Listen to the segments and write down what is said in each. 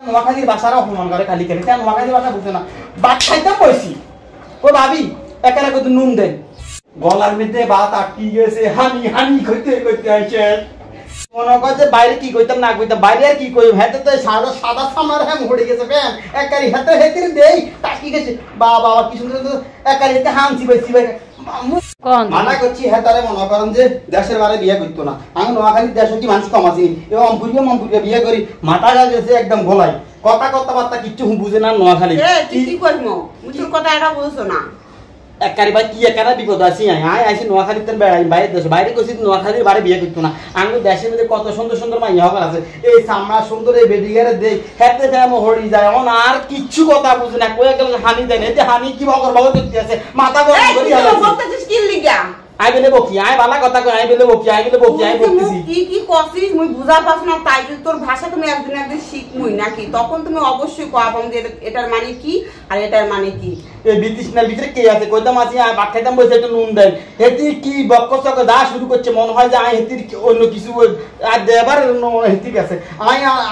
নোয়াখালীর ভাষারা অপমান করে খালি খালি কেন নোয়াখালীর ভাষা বুঝে না ভাত খাইতাম বসি ও ভাবি একারা কত নুন দেন গলার মধ্যে ভাত আটকি গেছে হানি হানি কইতে কইতে আইছে মনে কর যে বাইরে কি কইতাম না কইতাম বাইরে আর কি কই হেতে তো সাদা সাদা সামার হ্যাঁ মরে গেছে ফ্যান একারি হেতে হেতে দেই টাকি গেছে বাবা কি সুন্দর একারি হেতে হামছি বসি ভাই মানা করছি হ্যাঁ তারে মনে করেন যে দেশের বারে বিয়ে করতো না আমি নোয়াখালীর দেশে কি মানুষ কম আছি এবং অম্পুরিয়া বিয়ে করি মাথা গেছে একদম গোলাই কথাবার্তা কিচ্ছু বুঝে না নোয়াখালী কি করবো মুচুর কথা এটা বুঝছো না একারি ভাই কি একারা বিপদ আছি আইসি নোয়াখালীতে বাইরে দেশ বাইরে কইছি নোয়াখালীর বারে বিয়ে করতো না আমি দেশের মধ্যে কত সুন্দর সুন্দর মাইয়া হকার আছে এই সামনা সুন্দর এই বেডিগারে দেই হেতে ফেম হড়ি যায় এখন আর কিচ্ছু কথা বুঝে না কয়ে গেল হানি দেন এতে হানি কি বগর করতে আছে মাথা গরম করি বলতেছিস কি লিগা আই বলে বকি আই বালা কথা কই আই বলে বকি আই বলতেছি কি কছিস মুই বুঝা পাস না তাই তোর ভাষা তুমি একদিন শিখমুই নাকি তখন তুমি অবশ্যই কইবাম যে এটার মানে কি আর এটার মানে কি এই বিতৃষ্ণার ভিতরে কে আছে কইতাম আছি আই ভাত খাইতাম বসে একটু নুন দেন হেতি কি বকচক দা শুরু করছে মনে হয় যে আই হেতির অন্য কিছু আর দেবার হেতি আছে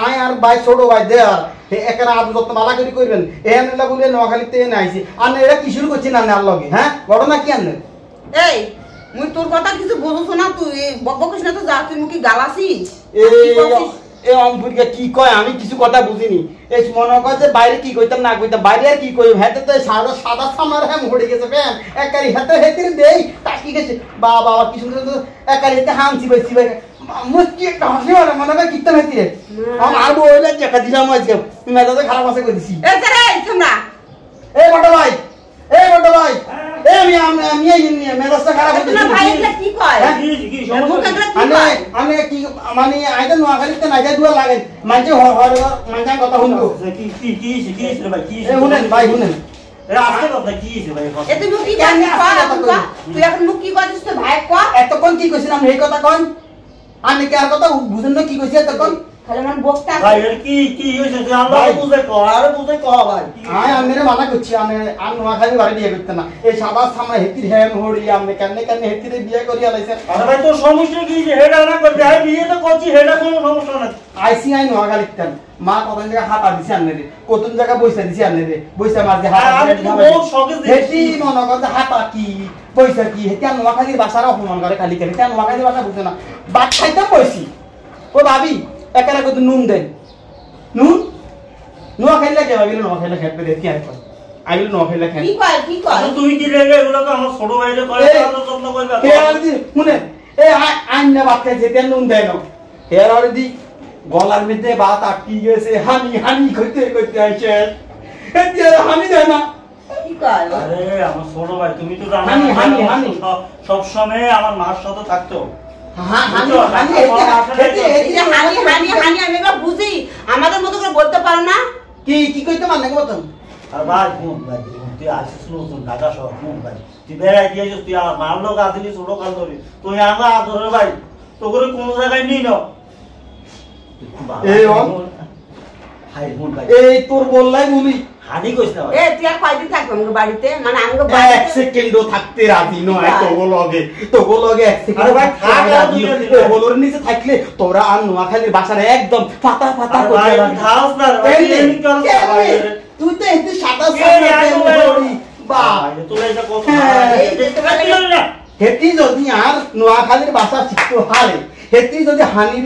আই আর ভাই ছোট ভাই দে আর এখানে আদু যত্ন মালা করে করবেন এখানে বলে নোয়াখালীতে এনে আইছি আর এরা কি শুরু করছি না আর লগে হ্যাঁ ঘটনা কি আনলে এই মুই তোর কথা কিছু বুঝছ না তুই বকবকিস না তো যা তুই মুকি গালাছিস এ অম্পুরিকা কি কয় আমি কিছু কথা বুঝিনি এই মনে কর যে বাইরে কি কইতাম না কইতাম বাইরে আর কি কই হেতে তো সাদা সাদা সামার হ্যাঁ মরে গেছে ফ্যান একারি হেতে হেতে দেই টাকি গেছে বাবা কি সুন্দর একারি হেতে হামছি বসি ভাই মুস্কি একটা হাসি মারে মনে হয় কিত্তা হেতি রে আর বইলে টাকা দিলাম আজকে মেজাজে খারাপ আছে কই দিছি এই রে তোমরা এই বড় ভাই আমি মেজাজটা খারাপ হচ্ছে না ভাই এটা কি কয় কি সমস্যা আমি কি মানে আইতা নোয়াখালীতে না যাই দুয়া লাগে মানছে মানছে কথা শুনবো কি রে ভাই কি শুনেন ভাই শুনেন আজকে কথা কি ভাই এ তুই মুকি জানি তুই এখন মুকি কইছিস তো ভাই কো এতক্ষণ কি কইছিলাম এই কথা কই আমি কি আর কথা বুঝেন না কি কইছি এতক্ষণ খালি মান বকতা ভাই এর কি হইছে তুই আল্লাহ বুঝে কো আর বুঝে কো ভাই আমি মানা করছি আমি আর নোয়াখালী বাড়ি বিয়ে করতে না এই সাদা সামনে হেতির হ্যাম হড়ি আমি কেন হেতিরে বিয়ে করি আলাইছে আরে ভাই তোর সমস্যা কি যে হেডা না করবি আই বিয়ে তো করছি হেডা কোনো সমস্যা না আইসি আই নোয়াখালীতে মা কত জায়গা হাতা দিছি আনলে রে কত জায়গা বইসা দিছি আনলে রে বইসা মাঝে হাতা আমি তো বহুত শখে হেতি মনে কর যে হাতা কি পয়সা কি হেতি নোয়াখালীর ভাষারা অপমান করে খালি খালি কেন নোয়াখালীর ভাষা বুঝে না ভাত খাইতাম বইছি ও ভাবি একারা কত নুন দেন নুন নোয়াখালী কে ভাবিলে নোয়াখালী খেতে দে কি আইতো আইলে নোয়াখালী খেতে কি কয় তুই কি লেগে এগুলো তো আমার ছোট ভাইরে করে তো যত্ন করবে কে আর দি শুনে এই আইন না ভাত খাইছে তেল নুন দেন এর আর দি গলার মধ্যে ভাত আটকি গেছে হানি হানি কইতে আইছে এতি আর হানি দেয় না কি কয় আরে আমার ছোট ভাই তুমি তো জানো হানি সব সময় আমার মার সাথে থাকতো হানি আমি এগুলো বুঝি আমাদের মতো করে বলতে পারো না কি কইতে মানে মতন আর ভাই কোন ভাই তুই আসিস নতুন ঢাকা শহর কোন ভাই তুই বেড়াই গিয়েছিস তুই আমার মার লোক আসিনি ছোট কাল ধরি তুই আমার আদরের ভাই তো করে কোন জায়গায় নিই না এই তোর বললাই বলি হানি কইছ না এ তুই আর কয়দিন থাকবি আমাদের বাড়িতে মানে আমাদের বাড়িতে এক সেকেন্ডও থাকতে রাজি নয় তোগো লগে এক সেকেন্ড আরে ভাই থাক আর দুই দিন বলর নিচে থাকলে তোরা আর নোয়াখালীর বাসার একদম ফাটা করে খাস না তুই তো এত সাদা সাদা বা তুই এটা কত না হেতি যদি আর নোয়াখালীর ভাষা শিখতে হারে হেতি যদি হানি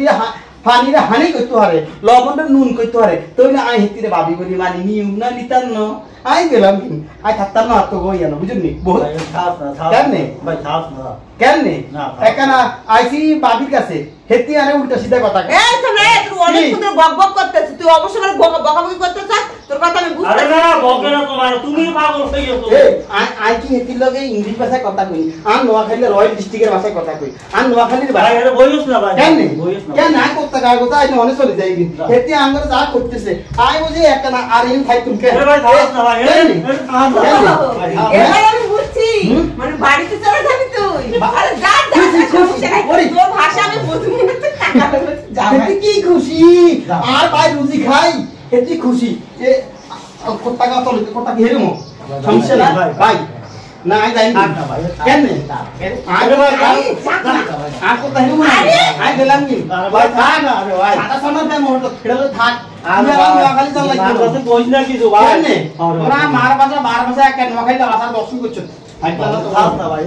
করতে হারে লবণটা নুন করতে হারে তাহলে আই হেতিরে ভাবি করি মানি নিউ না নিতাম না আই গেলাম আই থাকতাম না তো গই না বুঝুনি বহুত কেমনে ভাই খাস না কেমনে একানা আইসি বাবির কাছে হেতি আরে উল্টা সিধা কথা এই তোমরা তুই অনেক সুন্দর বকবক করতেছিস তুই অবশ্যই মানে বকাবকি করতেছিস তোর কথা আমি বুঝতে আরে না বকে না তোমার তুমি পাগল হয়ে গেছো আই কি হেতির লগে ইংলিশ ভাষায় কথা কই আর নোয়াখালী রয়্যাল ডিস্ট্রিক্টের ভাষায় কথা কই আর নোয়াখালীর ভাই আরে বইস না ভাই কেন কেন না করতে গা কথা আই মনে চলে যাই হেতি আঙ্গরে যা করতেছে আই বুঝি একটা না আর ইন খাই তুমি আরে ভাই খাস না ভাই এবার আমি বুঝছি মানে বাড়িতে চলে যাবি তুই আরে যা তোর ভাষা আমি বুঝবো না তো হেতি কি খুশি আর ভাই রুজি খাই হেতি খুশি এ কত টাকা চলে কত কি হেরমো সমস্যা না ভাই না আই যাই থাক না ভাই, থাক। কেন আরে ভাই, থাক। আর কত হেলু না আই দিলাম কি আরে ভাই, থাক না, আরে ভাই। সাদা সোনার দাম মোর তো ফেরলে থাক আরে তুমি ভাই, আমার খালি চল মার লাগি কাছে কইস না কিছু ভাই। কেন আরে ওরা ভাই। মার বাসা এক কেন খাইতে বাসা দর্শন করছো থাকলা তো থাক না ভাই।